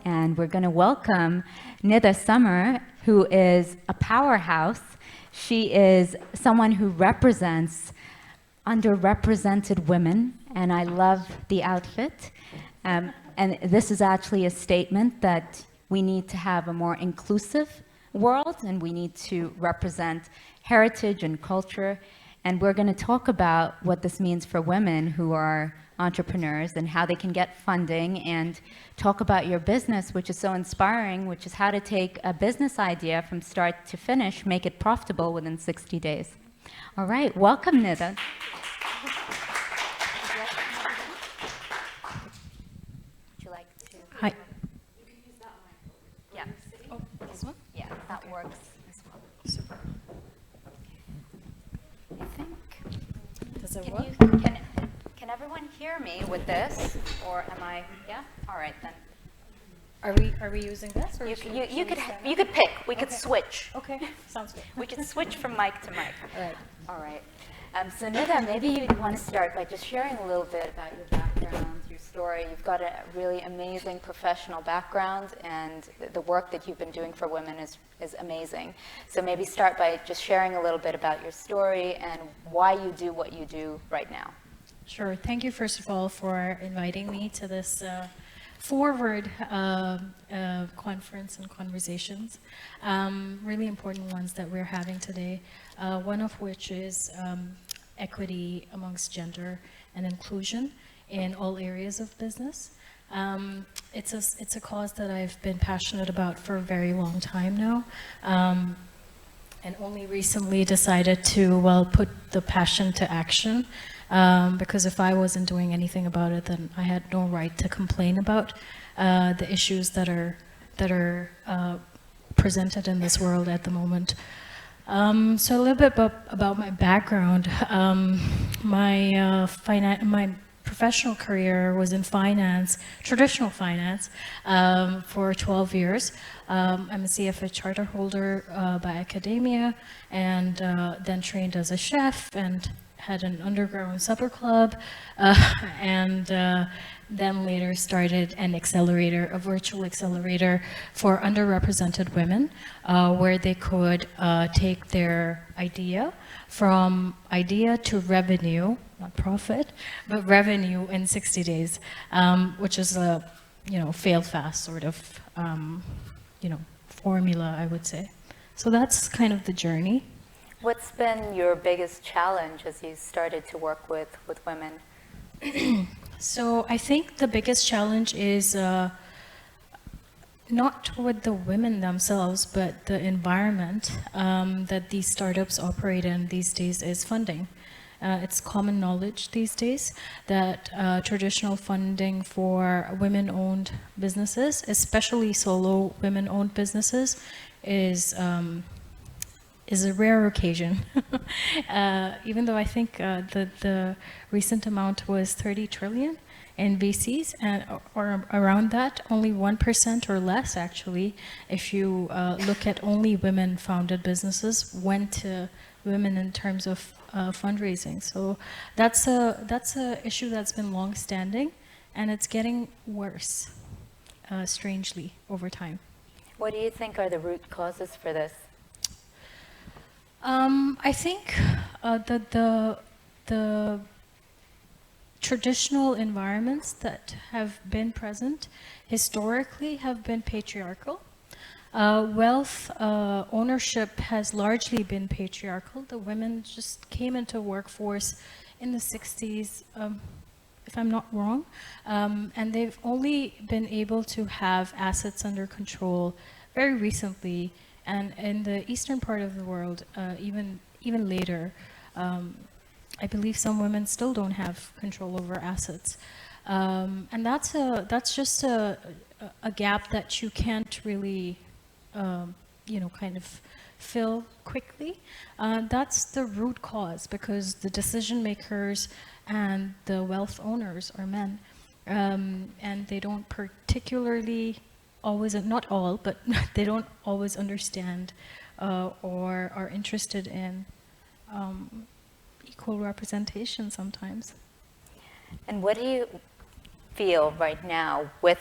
and we're going to welcome Nida Sumar, who is a powerhouse. She is someone who represents underrepresented women, and I love the outfit. And this is actually a statement that we need to have a more inclusive world, and we need to represent heritage and culture. And we're going to talk about what this means for women who are entrepreneurs and how they can get funding, and talk about your business, which is so inspiring, which is how to take a business idea from start to finish, make it profitable within 60 days. All right, welcome, Nida. Would you like to? Hi. You can use that mic. Yeah. Oh, this one? Yeah, that Okay. works as well. Super. I think. Does it Can work? can everyone hear me with this, or am I? Yeah. All right then. Are we using this? Or You should you could pick. We could Okay. switch. Okay, sounds good. We could switch from mic to mic. All right. All right. So Nida, maybe you want to start by just sharing a little bit about your background, your story. You've got a really amazing professional background, and the work that you've been doing for women is amazing. So maybe start by just sharing a little bit about your story and why you do what you do right now. Sure. Thank you, first of all, for inviting me to this forward conference and conversations. Really important ones that we're having today, one of which is equity amongst gender and inclusion in all areas of business. It's a cause that I've been passionate about for a very long time now, and only recently decided to, well, put the passion to action. Because if I wasn't doing anything about it, then I had no right to complain about the issues that are presented in this world at the moment. So a little bit about my background. My professional career was in finance, traditional finance, for 12 years. I'm a CFA charter holder by academia, and then trained as a chef, and had an underground supper club, and then later started an accelerator, a virtual accelerator for underrepresented women, where they could take their idea from idea to revenue, not profit, but revenue in 60 days, which is a, fail fast sort of, formula, I would say. So that's kind of the journey. What's been your biggest challenge as you started to work with women? So I think the biggest challenge is not with the women themselves, but the environment that these startups operate in these days is funding. It's common knowledge these days that traditional funding for women-owned businesses, especially solo women-owned businesses, is a rare occasion. Even though I think the recent amount was 30 trillion in VCs, or around that, only 1% or less actually, if you look at only women-founded businesses, went to women in terms of fundraising. So that's a issue that's been long-standing, and it's getting worse, strangely, over time. What do you think are the root causes for this? I think the traditional environments that have been present historically have been patriarchal. Wealth ownership has largely been patriarchal. The women just came into workforce in the 60s, if I'm not wrong, and they've only been able to have assets under control very recently. And in the eastern part of the world, even later, I believe some women still don't have control over assets, and that's just a gap that you can't really, kind of fill quickly. That's the root cause, because the decision makers and the wealth owners are men, and they don't particularly always, not all, but they don't always understand or are interested in equal representation sometimes. And what do you feel right now with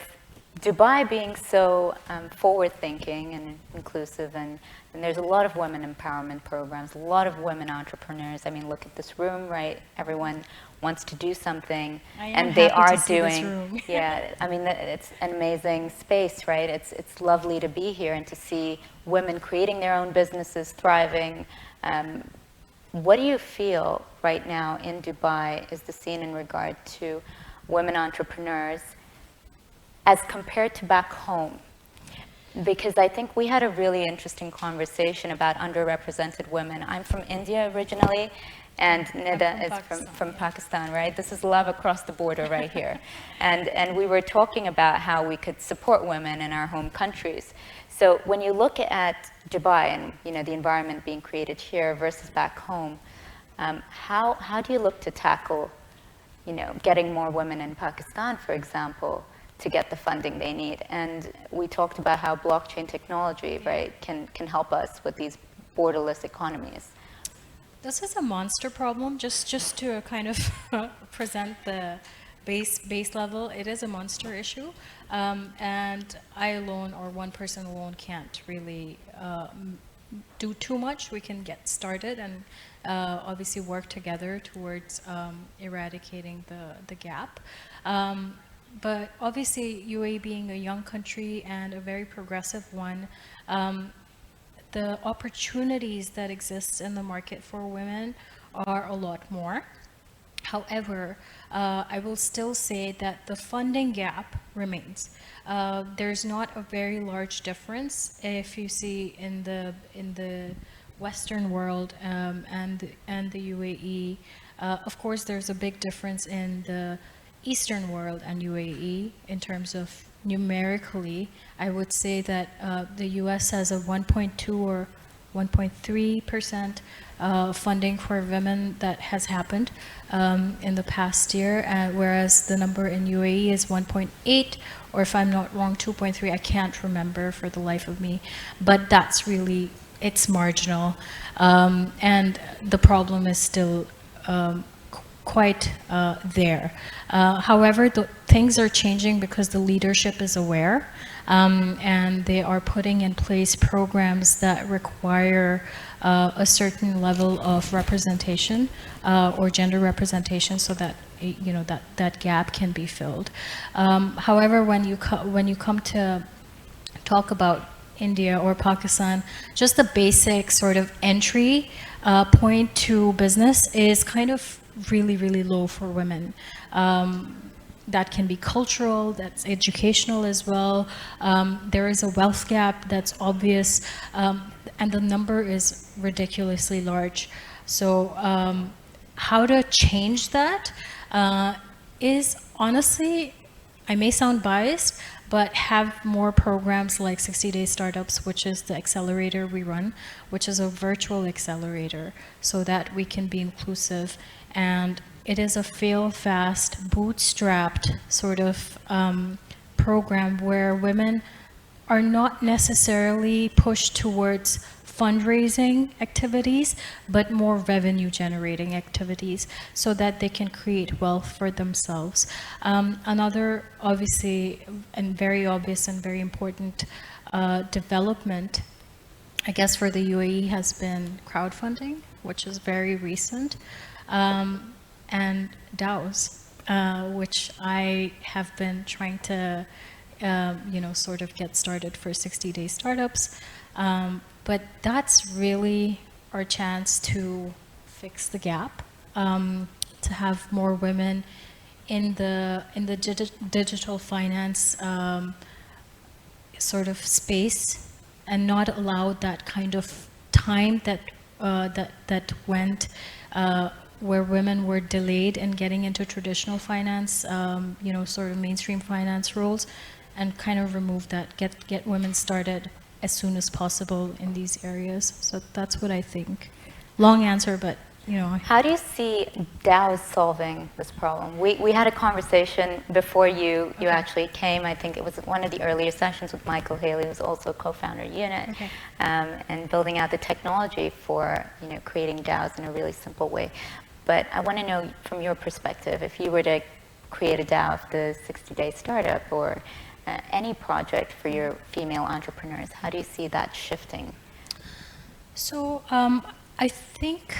Dubai being so forward-thinking and inclusive, and there's a lot of women empowerment programs, a lot of women entrepreneurs. I mean, look at this room, right? Everyone wants to do something, and they are doing. Yeah, I mean, it's an amazing space, right? It's lovely to be here and to see women creating their own businesses, thriving. What do you feel right now in Dubai is the scene in regard to women entrepreneurs as compared to back home? Because I think we had a really interesting conversation about underrepresented women. I'm from India originally, and Nida is from Pakistan, right? This is love across the border right here. And we were talking about how we could support women in our home countries. So when you look at Dubai and the environment being created here versus back home, how do you look to tackle getting more women in Pakistan, for example, to get the funding they need? And we talked about how blockchain technology, right, can help us with these borderless economies. This is a monster problem. Just to kind of present the base level, it is a monster issue, and I alone or one person alone can't really do too much. We can get started and obviously work together towards eradicating the gap. But obviously, UAE being a young country and a very progressive one, the opportunities that exist in the market for women are a lot more. However, I will still say that the funding gap remains. There's not a very large difference if you see in the Western world and the UAE. Of course, there's a big difference in the Eastern world and UAE in terms of numerically. I would say that the US has a 1.2 or 1.3% funding for women that has happened in the past year, whereas the number in UAE is 1.8, or if I'm not wrong, 2.3. I can't remember for the life of me, but that's really, it's marginal. And the problem is still quite there. However, things are changing because the leadership is aware, and they are putting in place programs that require a certain level of representation or gender representation, so that that gap can be filled. However, when you come to talk about India or Pakistan, just the basic sort of entry point to business is kind of really low for women. That can be cultural, that's educational as well. There is a wealth gap that's obvious, and the number is ridiculously large. So how to change that is honestly, I may sound biased, but have more programs like 60-Day Startups, which is the accelerator we run, which is a virtual accelerator, so that we can be inclusive. And it is a fail-fast, bootstrapped sort of program where women are not necessarily pushed towards fundraising activities, but more revenue-generating activities, so that they can create wealth for themselves. Another, obviously, and very obvious and very important development, I guess, for the UAE has been crowdfunding, which is very recent. And DAOs, which I have been trying to, sort of get started for 60-Day Startups. But that's really our chance to fix the gap, to have more women in the digital finance sort of space, and not allow that kind of time that went where women were delayed in getting into traditional finance, sort of mainstream finance roles, and kind of remove that, get women started as soon as possible in these areas. So that's what I think. Long answer, but How do you see DAOs solving this problem? We had a conversation before you actually came. I think it was one of the earlier sessions with Michael Haley, who's also a co-founder of Unit, and building out the technology for creating DAOs in a really simple way. But I want to know, from your perspective, if you were to create a DAO of the 60-Day Startup or any project for your female entrepreneurs? How do you see that shifting? So I think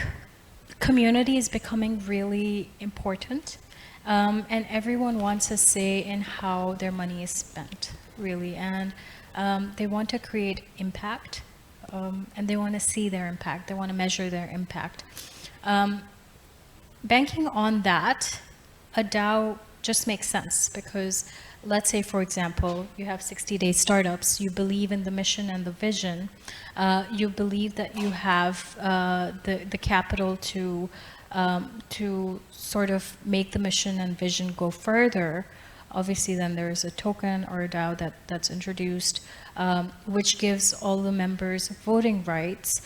community is becoming really important, and everyone wants a say in how their money is spent, really, and they want to create impact, and they want to see their impact. They want to measure their impact. Banking on that, a DAO just makes sense because let's say, for example, you have 60-day startups, you believe in the mission and the vision, you believe that you have the capital to sort of make the mission and vision go further. Obviously, then there's a token or a DAO that's introduced, which gives all the members voting rights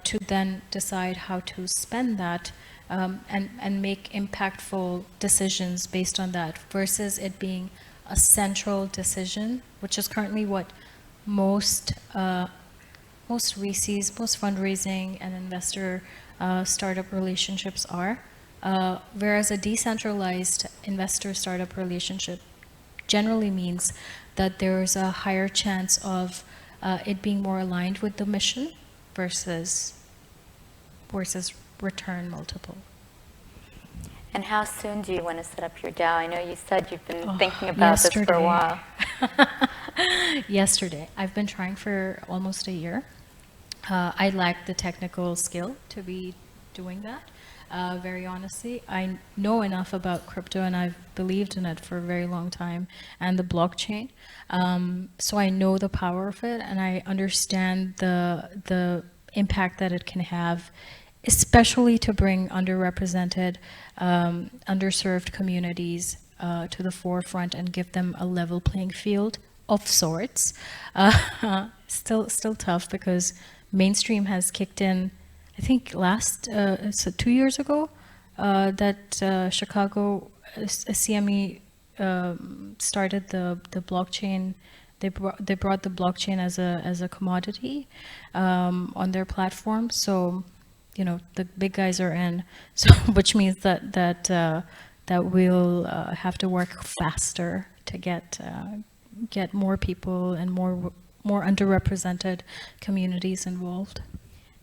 to then decide how to spend that and make impactful decisions based on that, versus it being a central decision, which is currently what most VCs, most fundraising and investor startup relationships are. Whereas a decentralized investor startup relationship generally means that there's a higher chance of it being more aligned with the mission versus return multiple. And how soon do you want to set up your DAO? I know you said you've been thinking about this for a while. Yesterday. I've been trying for almost a year. I lack the technical skill to be doing that. Very honestly, I know enough about crypto and I've believed in it for a very long time, and the blockchain. So I know the power of it, and I understand the impact that it can have, especially to bring underrepresented, underserved communities to the forefront and give them a level playing field of sorts. Still tough because mainstream has kicked in. I think so 2 years ago, that Chicago CME started the blockchain. They brought the blockchain as a commodity on their platform. So, you know, the big guys are in. So, which means that we'll have to work faster to get more people and more underrepresented communities involved.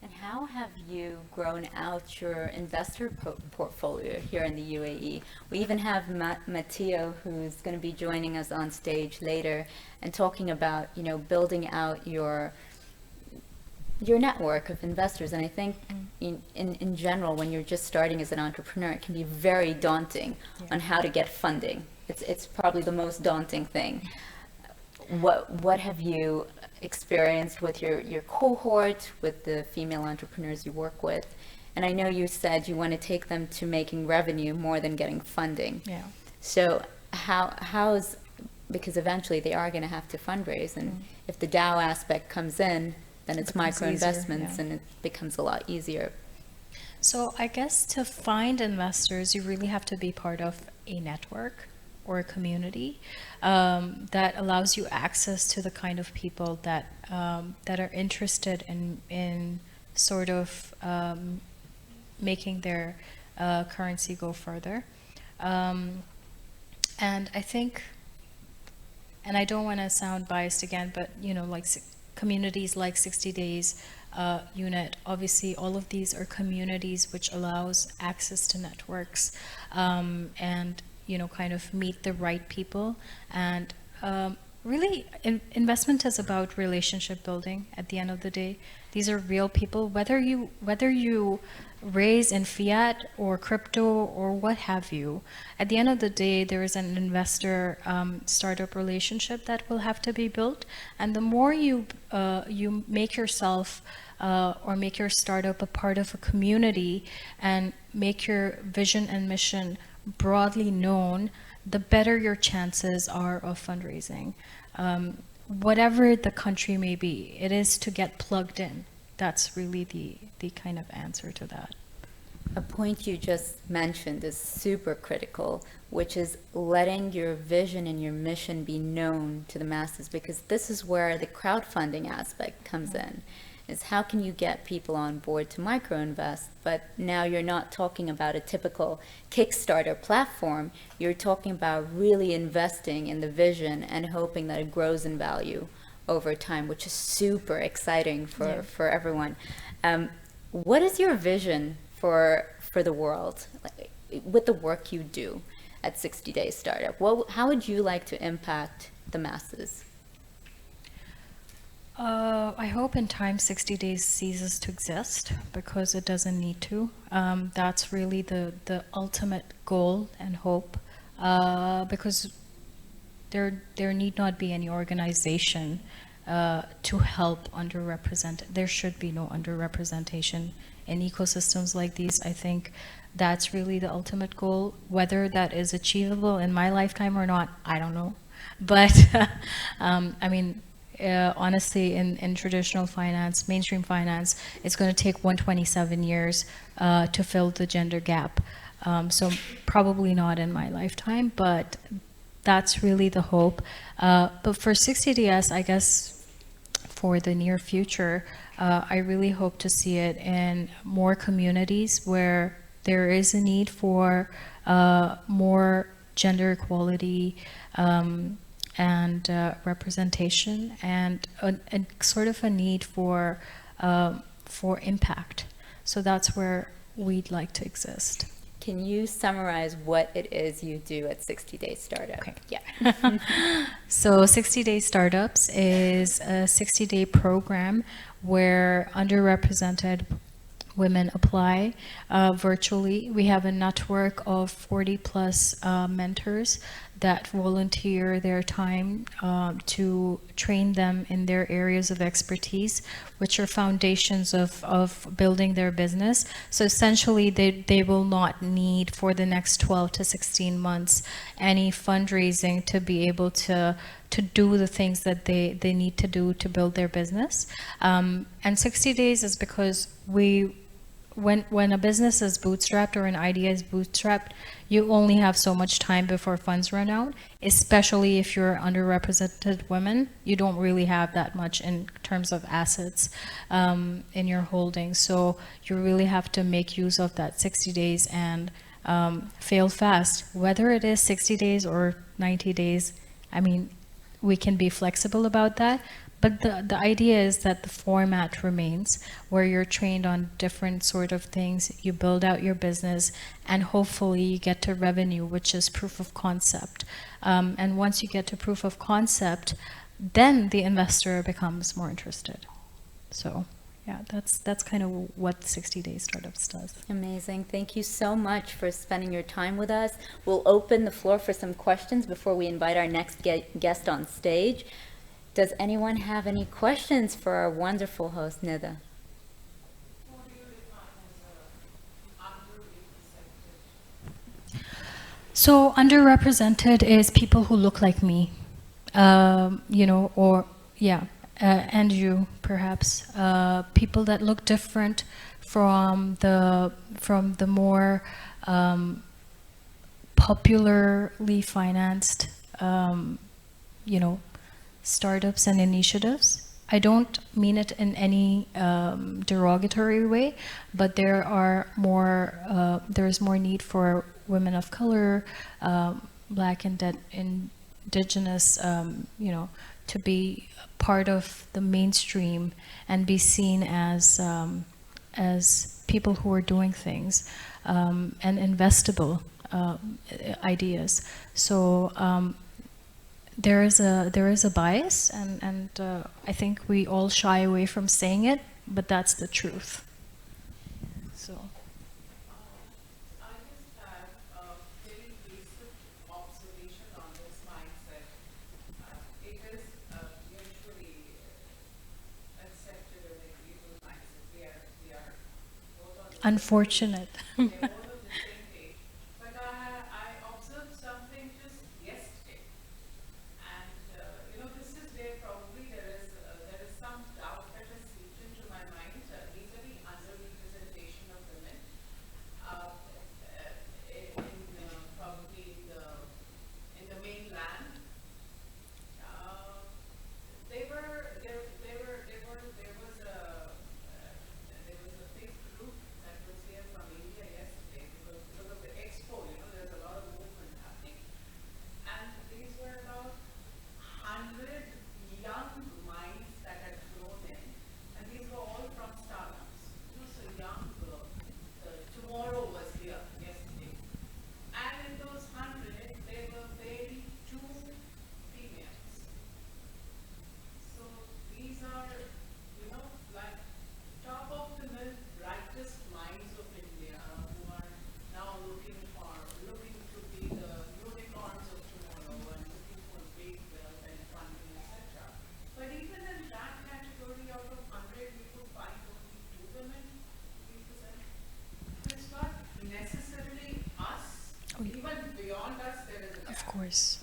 And how have you grown out your investor portfolio here in the UAE? We even have Matteo, who's going to be joining us on stage later and talking about, you know, building out your network of investors. And I think in general, when you're just starting as an entrepreneur, it can be very daunting on how to get funding. It's probably the most daunting thing. What have you experienced with your cohort, with the female entrepreneurs you work with? And I know you said you want to take them to making revenue more than getting funding. Yeah. So how's, because eventually they are going to have to fundraise, and if the DAO aspect comes in, then it's micro investments, and it becomes a lot easier. So I guess to find investors, you really have to be part of a network or a community that allows you access to the kind of people that are interested in sort of making their currency go further. And I think, and I don't want to sound biased again, but you know, like communities like 60 Days Unit, obviously all of these are communities which allows access to networks and you know, kind of meet the right people. And really, investment is about relationship building at the end of the day. These are real people, whether you raise in fiat or crypto or what have you. At the end of the day, there is an investor startup relationship that will have to be built. And the more you make yourself or make your startup a part of a community and make your vision and mission broadly known, the better your chances are of fundraising. Whatever the country may be, it is to get plugged in. That's really the kind of answer to that. A point you just mentioned is super critical, which is letting your vision and your mission be known to the masses, because this is where the crowdfunding aspect comes in. is how can you get people on board to microinvest? But now you're not talking about a typical Kickstarter platform. You're talking about really investing in the vision and hoping that it grows in value over time, which is super exciting for everyone. What is your vision for the world, like, with the work you do at 60 Day Startup? How would you like to impact the masses? I hope in time 60 days ceases to exist because it doesn't need to. That's really the ultimate goal and hope, because there need not be any organization to help underrepresented. There should be no underrepresentation in ecosystems like these. I think that's really the ultimate goal. Whether that is achievable in my lifetime or not, I don't know. But I mean, honestly, in traditional finance, mainstream finance, it's going to take 127 years to fill the gender gap. So probably not in my lifetime, but that's really the hope. But for 60DS, I guess for the near future, I really hope to see it in more communities where there is a need for more gender equality and representation, and a sort of a need for impact. So that's where we'd like to exist. Can you summarize what it is you do at 60 Day Startup? Okay. Yeah. So 60 Day Startups is a 60-day program where underrepresented women apply virtually. We have a network of 40 plus mentors that volunteer their time to train them in their areas of expertise, which are foundations of building their business. So essentially, they will not need for the next 12 to 16 months any fundraising to be able to do the things that they need to do to build their business. And 60 days is because when a business is bootstrapped or an idea is bootstrapped, you only have so much time before funds run out, especially if you're underrepresented women. You don't really have that much in terms of assets in your holdings. So you really have to make use of that 60 days and fail fast. Whether it is 60 days or 90 days, I mean, we can be flexible about that. But the idea is that the format remains where you're trained on different sort of things, you build out your business, and hopefully you get to revenue, which is proof of concept. And once you get to proof of concept, then the investor becomes more interested. So yeah, that's kind of what 60 Day Startups does. Amazing. Thank you so much for spending your time with us. We'll open the floor for some questions before we invite our next guest on stage. Does anyone have any questions for our wonderful host, Nida? So underrepresented is people who look like me, you know, or yeah, and you perhaps, people that look different from the more popularly financed, you know, startups and initiatives. I don't mean it in any derogatory way, but there is more need for women of color, Black and indigenous, you know, to be part of the mainstream and be seen as people who are doing things and investable ideas. So there is a bias, and I think we all shy away from saying it, but that's the truth. So. I just have a very basic observation on this mindset. It is usually accepted as a evil mindset. We are both on the Unfortunate. same page. We are both on the same page. But I observed something just yesterday. And this is where probably there is some doubt that has seeped into my mind vis-a-vis underrepresentation of women probably in the mainland. There was a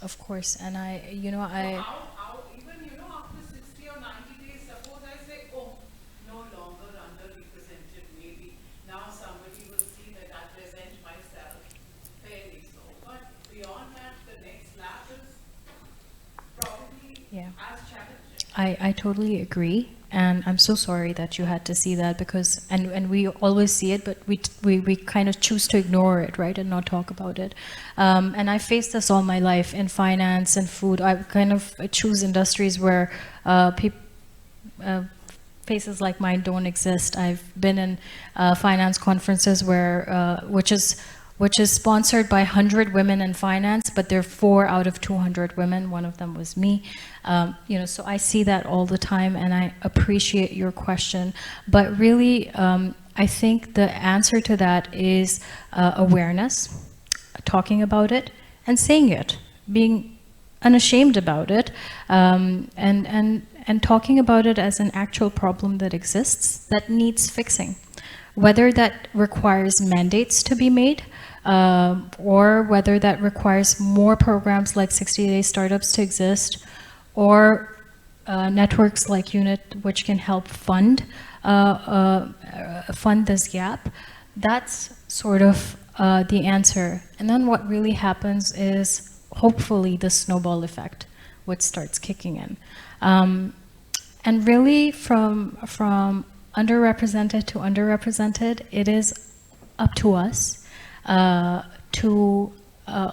of course. And I, you know, So I, how even, after 60 or 90 days, suppose I say, oh, no longer underrepresented, maybe now somebody will see that I present myself fairly so. But beyond that, the next lap is probably yeah. as challenging. I totally agree, and I'm so sorry that you had to see that, because and we always see it, but we kind of choose to ignore it, right, and not talk about it. And I faced this all my life in finance and food. I kind of choose industries where faces like mine don't exist. I've been in finance conferences where which is sponsored by 100 women in finance, but there are 4 out of 200 women. One of them was me. So I see that all the time, and I appreciate your question. But really, I think the answer to that is awareness, talking about it, and saying it, being unashamed about it, and talking about it as an actual problem that exists, that needs fixing. Whether that requires mandates to be made, or whether that requires more programs like 60-day startups to exist, or networks like UNIT, which can help fund this gap. That's sort of the answer. And then what really happens is hopefully the snowball effect, which starts kicking in. And really from underrepresented to underrepresented, it is up to us to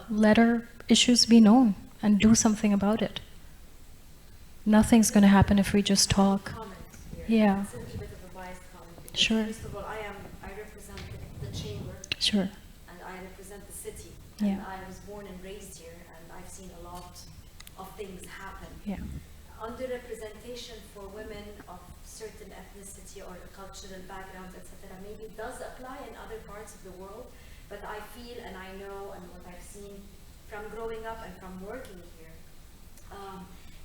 let our issues be known and do something about it. Nothing's going to happen if we just talk. Yeah. It's a little bit of a biased comment. Because Sure. First of all, I represent the chamber. Sure. And I represent the city. Yeah. And I was born and raised here, and I've seen a lot of things happen. Yeah. Underrepresentation for women of certain ethnicity or cultural backgrounds, etc., maybe does apply in other parts of the world, but I feel and I know, and what I've seen from growing up and from working here,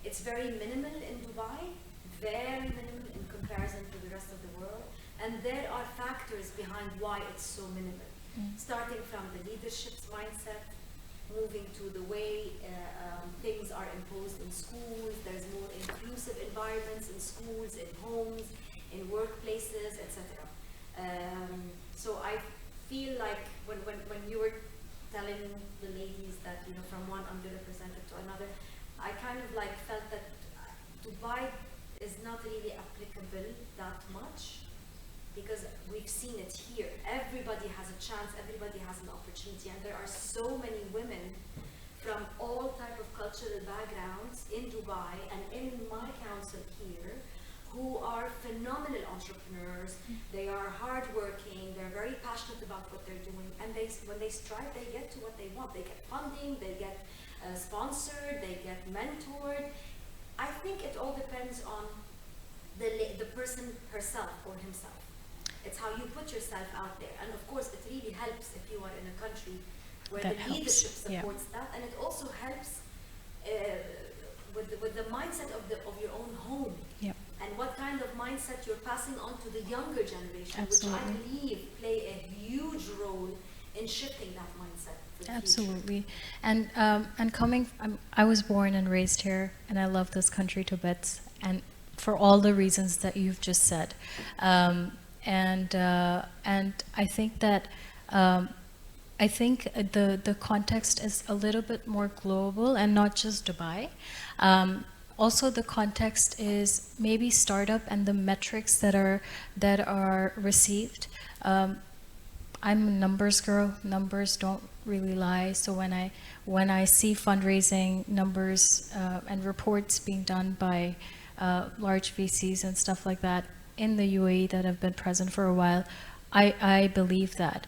it's very minimal in Dubai, very minimal in comparison to the rest of the world, and there are factors behind why it's so minimal. Starting from the leadership's mindset, moving to the way things are imposed in schools. There's more inclusive environments in schools, in homes, in workplaces, etc. So I feel like when you were telling the ladies that, from one underrepresented to another, I kind of like felt that Dubai is not really applicable that much, because we've seen it here. Everybody has a chance, everybody has an opportunity, and there are so many women from all type of cultural backgrounds in Dubai and in my council here who are phenomenal entrepreneurs. They are hardworking, they're very passionate about what they're doing, and when they strive, they get to what they want. They get funding, they get sponsored, they get mentored. I think it all depends on the person herself or himself. It's how you put yourself out there. And of course, it really helps if you are in a country where That the helps, leadership yeah. supports that. And it also helps with the mindset of your own home. Yep. And what kind of mindset you're passing on to the younger generation, Absolutely. which I believe play a huge role in shifting that mindset for the future. Absolutely. And coming, I was born and raised here, and I love this country to bits, and for all the reasons that you've just said. And I think that the context is a little bit more global and not just Dubai. Also, the context is maybe startup and the metrics that are received. I'm a numbers girl. Numbers don't really lie. So when I see fundraising numbers and reports being done by large VCs and stuff like that in the UAE that have been present for a while, I believe that.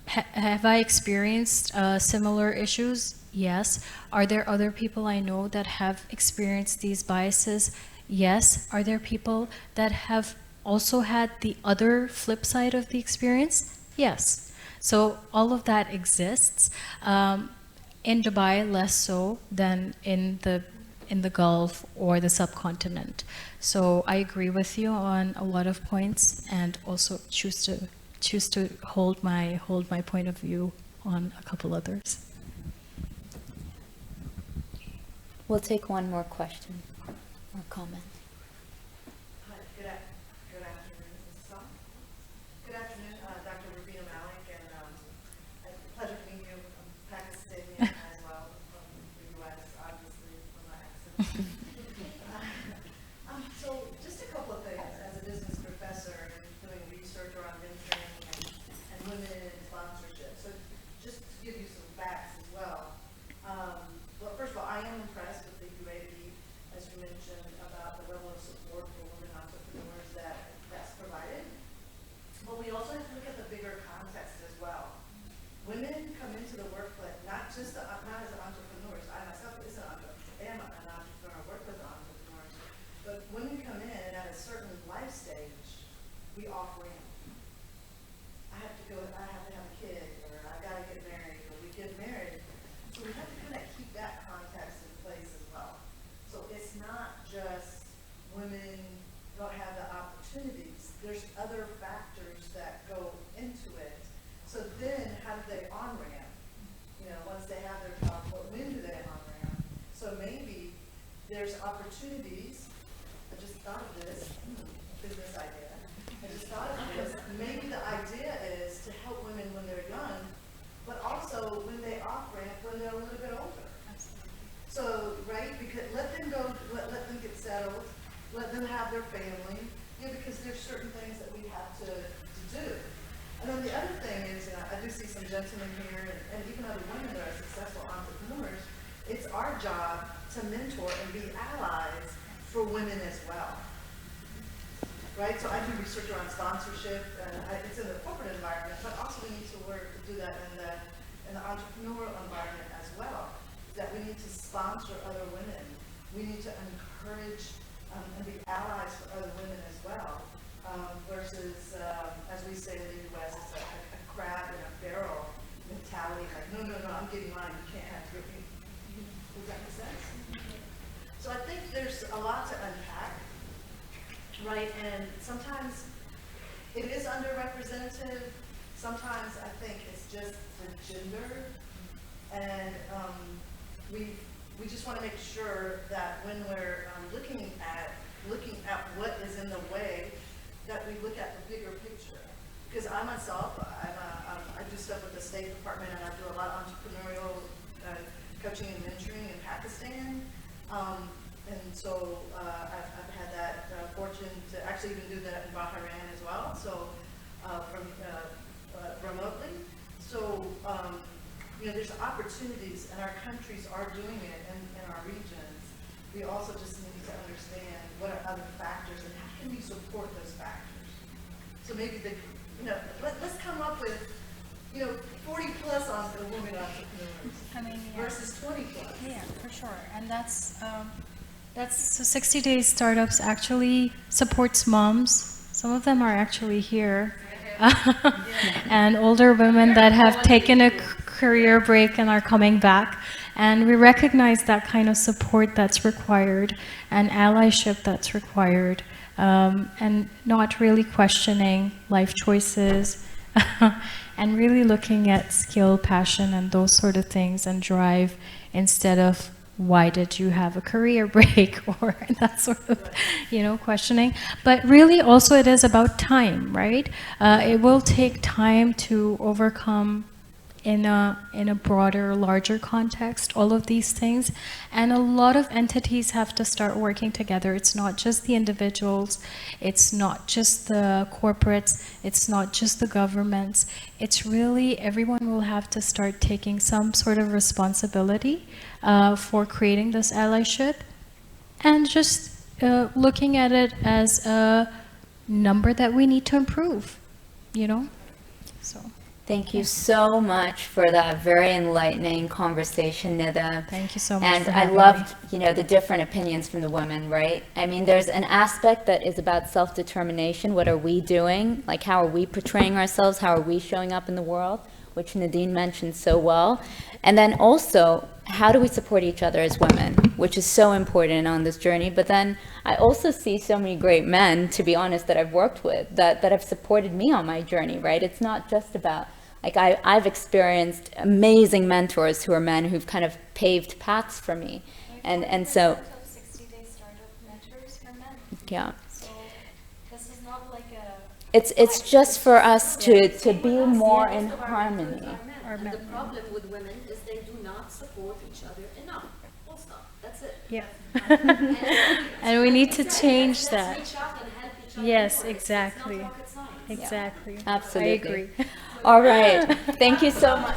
Have I experienced similar issues? Yes. Are there other people I know that have experienced these biases? Yes. Are there people that have also had the other flip side of the experience? Yes. So all of that exists. In Dubai, less so than in the Gulf or the subcontinent. So I agree with you on a lot of points, and also choose to hold my point of view on a couple others. We'll take one more question or comment. Hi, good afternoon. Is this on? Good afternoon, Dr. Rubina Malik, and pleasure to meet you. I'm Pakistani as well from the U.S., obviously, from my accent. So just a couple of things. As a business professor and doing research around mentoring and women in sponsorship. So just to give you some facts as well. Well, first of all, I am impressed with the UAE, as you mentioned, about the level of support for women entrepreneurs that's provided. But we also have to look at the bigger context as well. Women come into the workplace not as entrepreneurs. I myself am an entrepreneur, work with entrepreneurs. But women come in at a certain life stage, we off ramp. I have to have a kid, or I gotta get married, or we get married. So we have to kind of keep that context in place as well. So it's not just women don't have the opportunities. There's other factors that go into it. So then how do they on-ramp? You know, once they have their job, when do they on-ramp? So maybe there's opportunities. I just thought of this, business idea. I just thought of this. Maybe the idea is to help women when they're young, but also when they off-ramp when they're a little bit older. So, right, because let them go, let them get settled, let them have their family, because there's certain things that we have to do. And then the other thing is, I do see some gentlemen here, and even other women that are successful entrepreneurs, it's our job to mentor and be allies for women as well. Right, so I do research around sponsorship, and it's in the corporate environment, but also we need to do that in the entrepreneurial environment as well. That we need to sponsor other women. We need to encourage and be allies for other women as well. Versus, as we say in the U.S., it's a crab in a barrel mentality. Like, no, I'm getting mine. You can't have your. Does that make sense? So I think there's a lot to unpack. Right, and sometimes it is underrepresented. Sometimes I think it's just the gender, and we just want to make sure that when we're looking at what is in the way, that we look at the bigger picture. Because I myself, I do stuff with the State Department, and I do a lot of entrepreneurial coaching and mentoring in Pakistan. And so I've had that fortune to actually even do that in Bahrain as well, so from remotely. So, there's opportunities, and our countries are doing it in our regions. We also just need to understand what are other factors, and how can we support those factors. So maybe let's come up with 40 plus on the women entrepreneurs versus 20 plus. Yeah, for sure. And that's so 60 Days Startups actually supports moms. Some of them are actually here. And older women that have taken a career break and are coming back. And we recognize that kind of support that's required and allyship that's required, and not really questioning life choices and really looking at skill, passion, and those sort of things, and drive instead of why did you have a career break or that sort of, questioning. But really also it is about time, right? It will take time to overcome in a broader, larger context, all of these things. And a lot of entities have to start working together. It's not just the individuals, it's not just the corporates, it's not just the governments. It's really everyone will have to start taking some sort of responsibility for creating this allyship, and just looking at it as a number that we need to improve, so. Thank you so much for that very enlightening conversation, Nida. Thank you so much. And I loved, the different opinions from the women, right? I mean, there's an aspect that is about self-determination. What are we doing? Like, how are we portraying ourselves? How are we showing up in the world? Which Nadine mentioned so well. And then also, how do we support each other as women? Which is so important on this journey. But then I also see so many great men, to be honest, that I've worked with, that have supported me on my journey, right? It's not just about, like, I've experienced amazing mentors who are men who've kind of paved paths for me. And so, 60-day startup mentors for men. yeah. So this is not like a It's just for us to be more in harmony. Our And men. the problem with women is they do not support each other enough. Full stop. That's it. Yeah. And, And we need to change let's that. reach out and help each other Yes, more. exactly. It's not rocket science. Exactly. Absolutely. I agree. All right. Thank you so much.